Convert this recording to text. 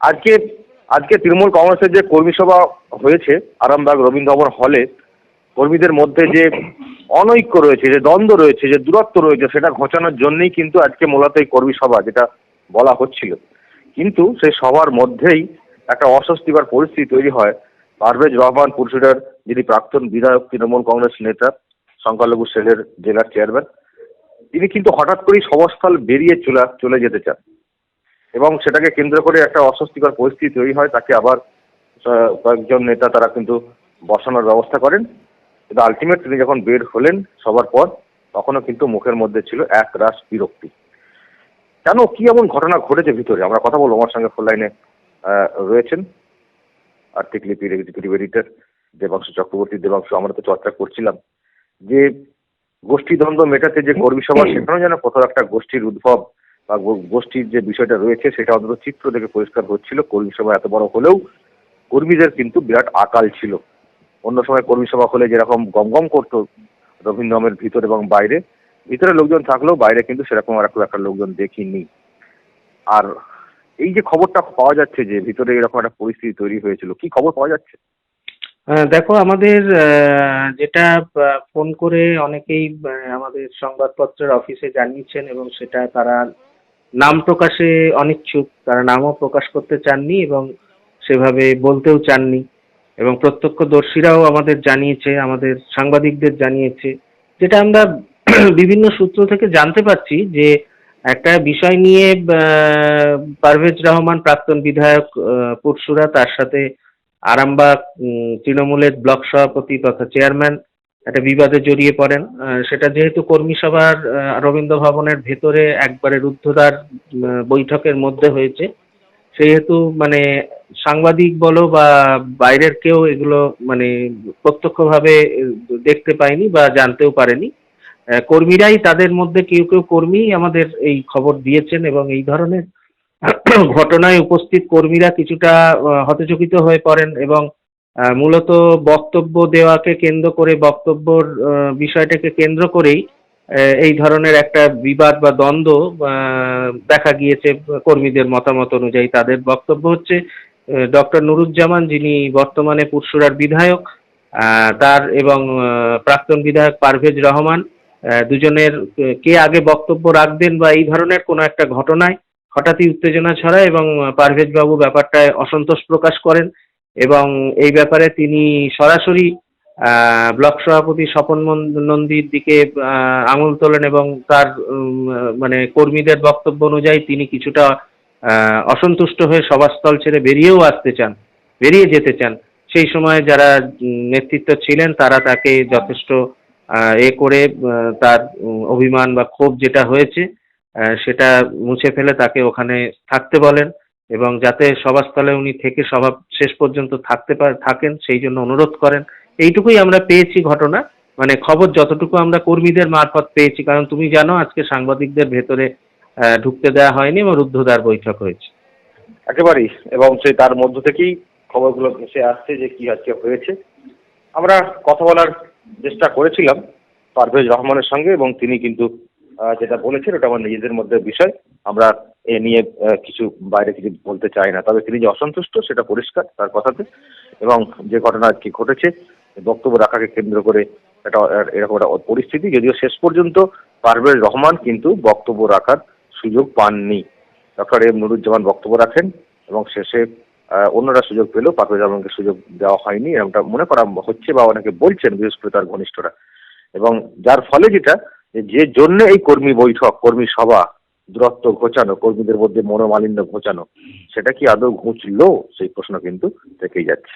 আজকে আজকে তৃণমূল কংগ্রেসের যে কর্মী সভা হয়েছে আরামবাগ রবীন্দ্র ভবন হলে, কর্মীদের মধ্যে যে অনৈক্য রয়েছে, যে দ্বন্দ্ব রয়েছে, যে দূরত্ব রয়েছে, সেটা ঘোচানোর জন্যই কিন্তু আজকে মূলত এই কর্মী সভা যেটা বলা হচ্ছিল। কিন্তু সেই সবার মধ্যেই একটা অস্বস্তিকর পরিস্থিতি তৈরি হয়। পারভেজ রহমান পুরসুরার, যিনি প্রাক্তন বিধায়ক, তৃণমূল কংগ্রেস নেতা, সংখ্যালঘু সেলের জেলার চেয়ারম্যান, তিনি কিন্তু হঠাৎ করেই সভাস্থল বেরিয়ে চলে যেতে চান এবং সেটাকে কেন্দ্র করে একটা অস্বস্তিকর পরিস্থিতি তৈরি হয়। তাকে আবার কয়েকজন নেতা তারা কিন্তু বসানোর ব্যবস্থা করেন, কিন্তু আলটিমেট তিনি যখন বের হলেন সবার পর, তখনও কিন্তু মুখের মধ্যে ছিল এক রাশ বিরক্তি। কেন, কি এমন ঘটনা ঘটেছে ভিতরে, আমরা কথা বলবো। আমার সঙ্গে ফোন লাইনে রয়েছেন আর্থিক লিপির এক্সিকিউটিভ এডিটর দেবাংশু চক্রবর্তী। দেবাংশু, আমরা তো চর্চা করছিলাম যে গোষ্ঠীদ্বন্দ্ব মেটাতে যে কর্মী সভা, সেখানেও যেন কোথাও একটা গোষ্ঠীর উদ্ভব বা গোষ্ঠীর যে বিষয়টা রয়েছে সেটা অন্তত চিত্র থেকে পরিষ্কার হচ্ছিল। কর্মী সভা এত বড় হলেও কর্মীদের কিন্তু বিরাট আকাল ছিল। অন্য সময় কর্মী সভা হলে যেরকম গমগম করতো রবীন্দ্রমের ভিতর এবং বাইরে, ভিতরে লোকজন থাকলেও বাইরে কিন্তু সেরকম আর খুব একটা লোকজন দেখিনি। আর এই যে খবরটা পাওয়া যাচ্ছে যে ভিতরে এরকম একটা পরিস্থিতি তৈরি হয়েছিল, কি খবর পাওয়া যাচ্ছে? দেখো, আমাদের যেটা ফোন করে অনেকেই আমাদের সংবাদপত্রের অফিসে জানিয়েছেন এবং সেটা তারা নাম প্রকাশে অনিচ্ছুক, তারা নামও প্রকাশ করতে চাননি এবং সেভাবে বলতেও চাননি। এবং প্রত্যক্ষদর্শীরাও আমাদের জানিয়েছে, আমাদের সাংবাদিকদের জানিয়েছে, যেটা আমরা বিভিন্ন সূত্র থেকে জানতে পারছি যে একটা বিষয় নিয়ে পারভেজ রহমান, প্রাক্তন বিধায়ক পুরসুরা, তার সাথে আরামবাগ তৃণমূলের ব্লক সভাপতি তথা চেয়ারম্যান একটা বিবাদে জড়িয়ে পড়েন। সেটা যেহেতু কর্মী সভার রবীন্দ্র ভবনের ভেতরে একবারে রুদ্ধদ্বার বৈঠকের মধ্যে হয়েছে, সেহেতু মানে সাংবাদিক বলো বা বাইরের কেউ এগুলো মানে প্রত্যক্ষভাবে দেখতে পায়নি বা জানতেও পারেনি। কর্মীরাই, তাদের মধ্যে কেউ কেউ কর্মী আমাদের এই খবর দিয়েছেন এবং এই ধরনের ঘটনায় উপস্থিত কর্মীরা কিছুটা হতচকিত হয়ে পড়েন এবং মূলত বক্তব্য দেওয়াকে কেন্দ্র করে, বক্তব্যর বিষয়টাকে কেন্দ্র করেই এই ধরনের একটা বিবাদ বা দ্বন্দ্ব দেখা গিয়েছে। কর্মীদের মতামত অনুযায়ী তাদের বক্তব্য হচ্ছে ডক্টর নুরুজ্জামান, যিনি বর্তমানে পুরসুরার বিধায়ক, তার এবং প্রাক্তন বিধায়ক পারভেজ রহমান, দুজনের কে আগে বক্তব্য রাখবেন বা এই ধরনের কোনো একটা ঘটনায় হঠাৎই উত্তেজনা ছড়ায় এবং পারভেজ বাবু ব্যাপারটায় অসন্তোষ প্রকাশ করেন এবং এই ব্যাপারে তিনি সরাসরি ব্লক সভাপতি স্বপন নন্দীর দিকে আঙুল তোলেন এবং তার মানে কর্মীদের বক্তব্য অনুযায়ী তিনি কিছুটা অসন্তুষ্ট হয়ে সভাস্থল ছেড়ে বেরিয়ে যেতে চান। সেই সময় যারা নেতৃত্ব ছিলেন তারা তাকে যথেষ্ট করে তার অভিমান বা ক্ষোভ যেটা হয়েছে সেটা মুছে ফেলে তাকে ওখানে থাকতে বলেন এবং যাতে সভাস্থলে উনি থেকে সভা শেষ পর্যন্ত থাকেন সেই জন্য অনুরোধ করেন। এইটুকুই আমরা পেয়েছি ঘটনা, মানে খবর যতটুকু আমরা কর্মীদের মারফত পেয়েছি, কারণ তুমি জানো আজকে সাংবাদিকদের ভেতরে ঢুকতে দেওয়া হয়নি এবং রুদ্ধদ্বার বৈঠক হয়েছে। একেবারেই, এবং সেই তার মধ্য থেকেই খবরগুলো ভেসে আসছে যে কি আজকে হয়েছে। আমরা কথা বলার চেষ্টা করেছিলাম পারভেজ রহমানের সঙ্গে এবং তিনি কিন্তু যেটা বলেছেন ওটা আমার নিজেদের মধ্যে বিষয়, আমরা এ নিয়ে কিছু বাইরে কিছু বলতে চাই না। তবে তিনি যে অসন্তুষ্ট সেটা পরিষ্কার তার কথাতে, এবং যে ঘটনা আজকে ঘটেছে বক্তব্য রাখাকে কেন্দ্র করে একটা এরকম একটা পরিস্থিতি, যদিও শেষ পর্যন্ত পারভেজ রহমান কিন্তু বক্তব্য রাখার সুযোগ পাননি। ডক্টর এম নুরুজ্জামান বক্তব্য রাখেন এবং শেষে অন্যরা সুযোগ পেলেও পারভেজ রহমানকে সুযোগ দেওয়া হয়নি, এমনটা মনে করা হচ্ছে বা অনেকে বলছেন, বিশেষ করে তার ঘনিষ্ঠরা। এবং যার ফলে যেটা, যে জন্য এই কর্মী বৈঠক, কর্মী সভা, দূরত্ব ঘোচানো, কর্মীদের মধ্যে মনোমালিন্য ঘোচানো, সেটা কি আদৌ ঘুচলো, সেই প্রশ্ন কিন্তু থেকেই যাচ্ছে।